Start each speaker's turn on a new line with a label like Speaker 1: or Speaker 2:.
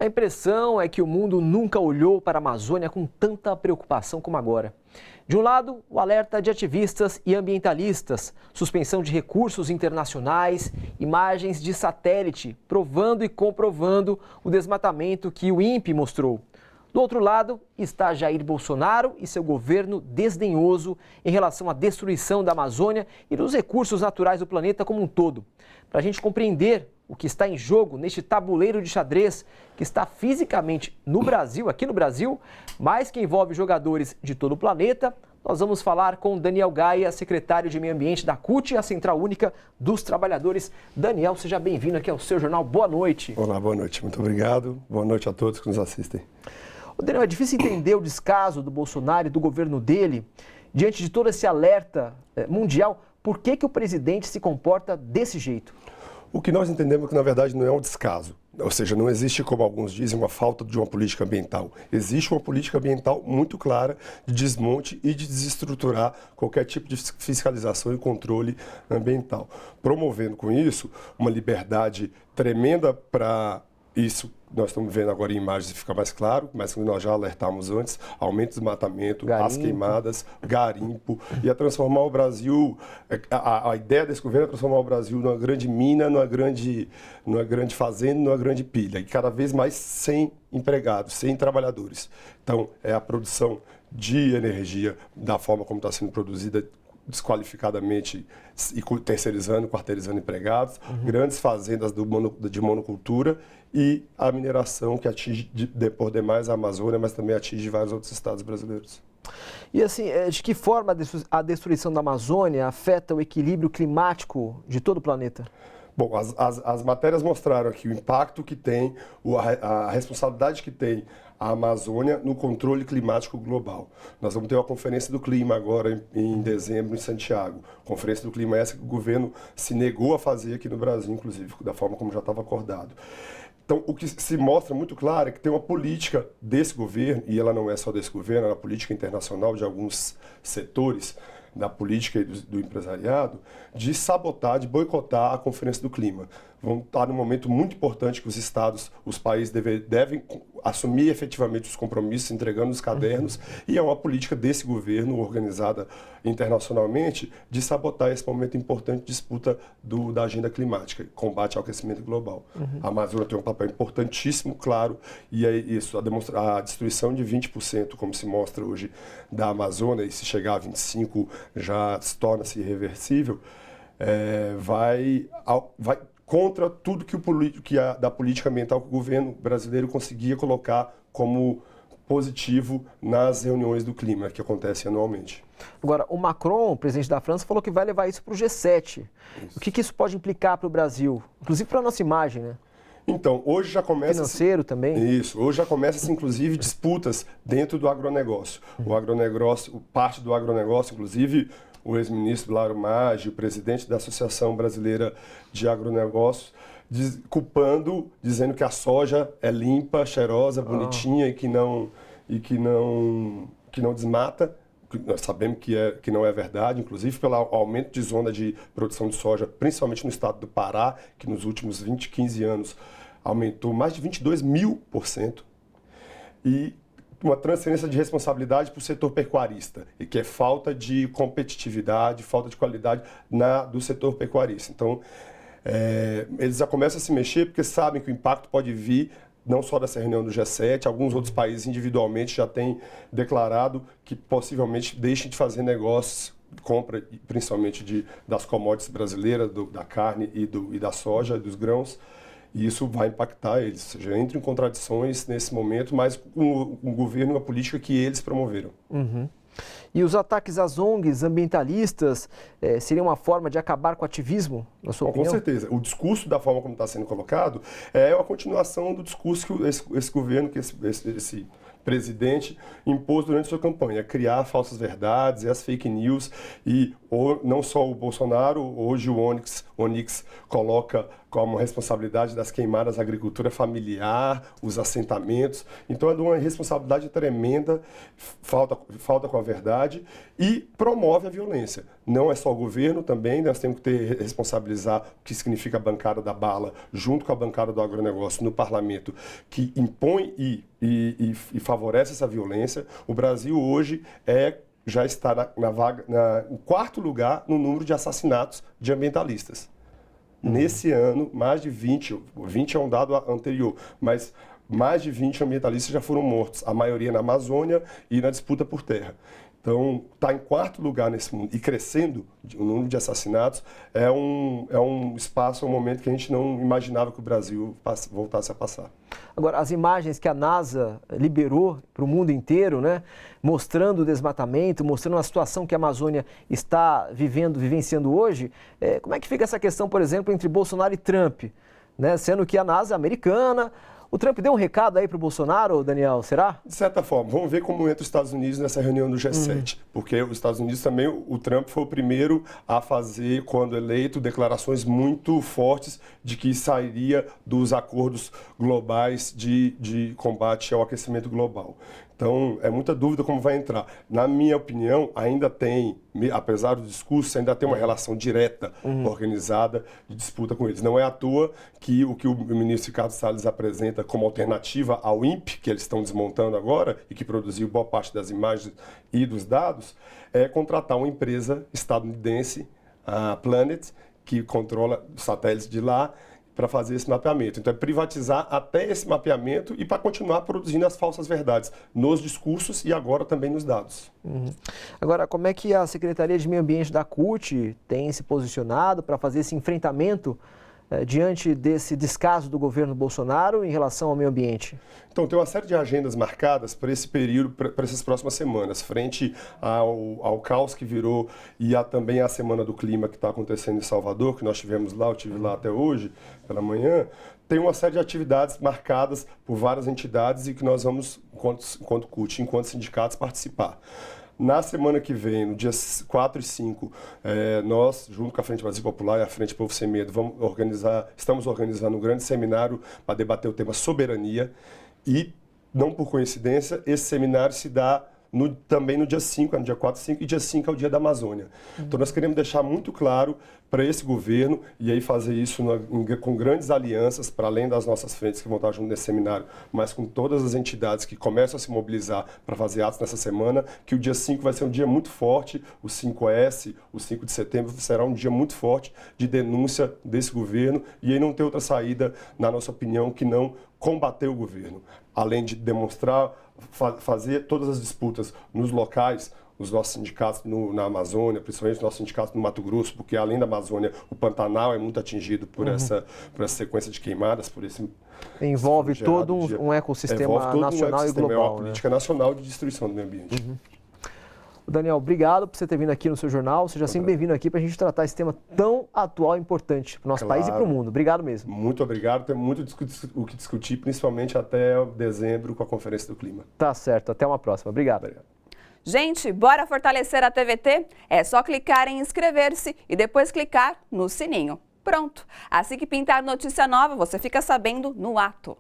Speaker 1: A impressão é que o mundo nunca olhou para a Amazônia com tanta preocupação como agora. De um lado, o alerta de ativistas e ambientalistas, suspensão de recursos internacionais, imagens de satélite provando e comprovando o desmatamento que o INPE mostrou. Do outro lado, está Jair Bolsonaro e seu governo desdenhoso em relação à destruição da Amazônia e dos recursos naturais do planeta como um todo. Para a gente compreender o que está em jogo neste tabuleiro de xadrez que está fisicamente no Brasil, aqui no Brasil, mas que envolve jogadores de todo o planeta, nós vamos falar com Daniel Gaia, secretário de Meio Ambiente da CUT, a Central Única dos Trabalhadores. Daniel, seja bem-vindo aqui ao seu jornal. Boa noite.
Speaker 2: Olá, boa noite. Muito obrigado. Boa noite a todos que nos assistem.
Speaker 1: Daniel, é difícil entender o descaso do Bolsonaro e do governo dele diante de todo esse alerta mundial. Por que o presidente se comporta desse jeito?
Speaker 2: O que nós entendemos é que, na verdade, não é um descaso. Ou seja, não existe, como alguns dizem, uma falta de uma política ambiental. Existe uma política ambiental muito clara de desmonte e de desestruturar qualquer tipo de fiscalização e controle ambiental. Promovendo com isso uma liberdade tremenda para isso. Nós estamos vendo agora em imagens e fica mais claro, mas nós já alertamos antes, aumento do desmatamento,
Speaker 1: garimpo,
Speaker 2: as queimadas, garimpo, e a transformar o Brasil, a ideia desse governo é transformar o Brasil numa grande mina, numa grande fazenda, numa grande pilha, e cada vez mais sem empregados, sem trabalhadores. Então, é a produção de energia da forma como está sendo produzida, desqualificadamente e terceirizando, quarteirizando empregados, grandes fazendas de monocultura e a mineração que atinge por demais a Amazônia, mas também atinge vários outros estados brasileiros.
Speaker 1: E assim, de que forma a destruição da Amazônia afeta o equilíbrio climático de todo o planeta?
Speaker 2: Bom, as matérias mostraram aqui o impacto que tem, a responsabilidade que tem a Amazônia no controle climático global. Nós vamos ter uma conferência do clima agora em dezembro em Santiago. Conferência do clima essa que o governo se negou a fazer aqui no Brasil, inclusive, da forma como já estava acordado. Então, o que se mostra muito claro é que tem uma política desse governo, e ela não é só desse governo, é uma política internacional de alguns setores da política e do empresariado, de sabotar, de boicotar a Conferência do Clima. Vamos estar num momento muito importante que os estados, os países devem assumir efetivamente os compromissos, entregando os cadernos, e é uma política desse governo, organizada internacionalmente, de sabotar esse momento importante de disputa da agenda climática, combate ao aquecimento global. A Amazônia tem um papel importantíssimo, claro, e é isso, a destruição de 20%, como se mostra hoje, da Amazônia, e se chegar a 25% já torna-se irreversível, vai contra tudo da política ambiental que o governo brasileiro conseguia colocar como positivo nas reuniões do clima que acontecem anualmente.
Speaker 1: Agora, o Macron, o presidente da França, falou que vai levar isso para o G7. Isso. O que isso pode implicar para o Brasil? Inclusive para a nossa imagem, né?
Speaker 2: Então, hoje já começa...
Speaker 1: Financeiro também?
Speaker 2: Isso. Hoje já começa, inclusive, disputas dentro do agronegócio. O agronegócio, parte do agronegócio, inclusive, o ex-ministro Lauro Maggi, o presidente da Associação Brasileira de Agronegócios, dizendo que a soja é limpa, cheirosa, bonitinha e que não desmata. Nós sabemos que não é verdade, inclusive pelo aumento de zona de produção de soja, principalmente no estado do Pará, que nos últimos 20, 15 anos aumentou mais de 22.000%. E uma transferência de responsabilidade para o setor pecuarista, e que é falta de competitividade, falta de qualidade do setor pecuarista. Então, eles já começam a se mexer porque sabem que o impacto pode vir não só dessa reunião do G7, alguns outros países individualmente já têm declarado que possivelmente deixem de fazer negócios, compra principalmente das commodities brasileiras, da carne e da soja, dos grãos, e isso vai impactar eles. Ou seja, entram em contradições nesse momento, mas com o governo e a política que eles promoveram.
Speaker 1: E os ataques às ONGs ambientalistas seriam uma forma de acabar com o ativismo, na sua opinião?
Speaker 2: Com certeza. O discurso, da forma como está sendo colocado, é a continuação do discurso que esse governo, que esse presidente impôs durante sua campanha, criar falsas verdades e as fake news. E não só o Bolsonaro, hoje o Onyx coloca como responsabilidade das queimadas a agricultura familiar, os assentamentos. Então é de uma responsabilidade tremenda, falta com a verdade e promove a violência. Não é só o governo também, nós temos que responsabilizar o que significa a bancada da bala, junto com a bancada do agronegócio no parlamento, que impõe e favorece essa violência. O Brasil hoje já está no quarto lugar no número de assassinatos de ambientalistas. Nesse ano, mais de 20 é um dado anterior, mas mais de 20 ambientalistas já foram mortos, a maioria na Amazônia e na disputa por terra. Então, está em quarto lugar nesse mundo e crescendo o número de assassinatos é um espaço, um momento que a gente não imaginava que o Brasil voltasse a passar.
Speaker 1: Agora, as imagens que a NASA liberou para o mundo inteiro, né, mostrando o desmatamento, mostrando a situação que a Amazônia está vivenciando hoje, como é que fica essa questão, por exemplo, entre Bolsonaro e Trump? Né, sendo que a NASA é americana. O Trump deu um recado aí para o Bolsonaro, Daniel, será?
Speaker 2: De certa forma. Vamos ver como entra os Estados Unidos nessa reunião do G7. Porque os Estados Unidos também, o Trump foi o primeiro a fazer, quando eleito, declarações muito fortes de que sairia dos acordos globais de combate ao aquecimento global. Então, é muita dúvida como vai entrar. Na minha opinião, ainda tem, apesar do discurso, ainda tem uma relação direta, organizada, de disputa com eles. Não é à toa que o ministro Ricardo Salles apresenta como alternativa ao INPE, que eles estão desmontando agora, e que produziu boa parte das imagens e dos dados, é contratar uma empresa estadunidense, a Planet, que controla os satélites de lá, para fazer esse mapeamento. Então, é privatizar até esse mapeamento e para continuar produzindo as falsas verdades nos discursos e agora também nos dados.
Speaker 1: Agora, como é que a Secretaria de Meio Ambiente da CUT tem se posicionado para fazer esse enfrentamento diante desse descaso do governo Bolsonaro em relação ao meio ambiente?
Speaker 2: Então, tem uma série de agendas marcadas para esse período, para essas próximas semanas, frente ao caos que virou e também à Semana do Clima que está acontecendo em Salvador, que nós tivemos lá, eu estive lá até hoje, pela manhã. Tem uma série de atividades marcadas por várias entidades e que nós vamos, enquanto CUT, enquanto sindicatos, participar. Na semana que vem, no dias 4 e 5, nós, junto com a Frente Brasil Popular e a Frente Povo Sem Medo, estamos organizando um grande seminário para debater o tema soberania e, não por coincidência, esse seminário se dá também no dia 5, no dia 4 e 5, e dia 5 é o dia da Amazônia. Então nós queremos deixar muito claro para esse governo, e aí fazer isso com grandes alianças, para além das nossas frentes que vão estar junto nesse seminário, mas com todas as entidades que começam a se mobilizar para fazer atos nessa semana, que o dia 5 vai ser um dia muito forte, o 5S, o 5 de setembro será um dia muito forte de denúncia desse governo, e aí não tem outra saída, na nossa opinião, que não combater o governo. Além de demonstrar, fazer todas as disputas nos locais, os nossos sindicatos na Amazônia, principalmente os nossos sindicatos no Mato Grosso, porque além da Amazônia, o Pantanal é muito atingido por essa sequência de queimadas, por esse...
Speaker 1: Envolve todo um ecossistema nacional e global.
Speaker 2: É uma política nacional de destruição do meio ambiente.
Speaker 1: Daniel, obrigado por você ter vindo aqui no seu jornal. Seja sempre bem-vindo aqui para a gente tratar esse tema tão atual e importante para o nosso país e para o mundo. Obrigado mesmo.
Speaker 2: Muito obrigado. Tem muito o que discutir, principalmente até dezembro com a Conferência do Clima.
Speaker 1: Tá certo. Até uma próxima. Obrigado.
Speaker 3: Gente, bora fortalecer a TVT? É só clicar em inscrever-se e depois clicar no sininho. Pronto! Assim que pintar notícia nova, você fica sabendo no ato.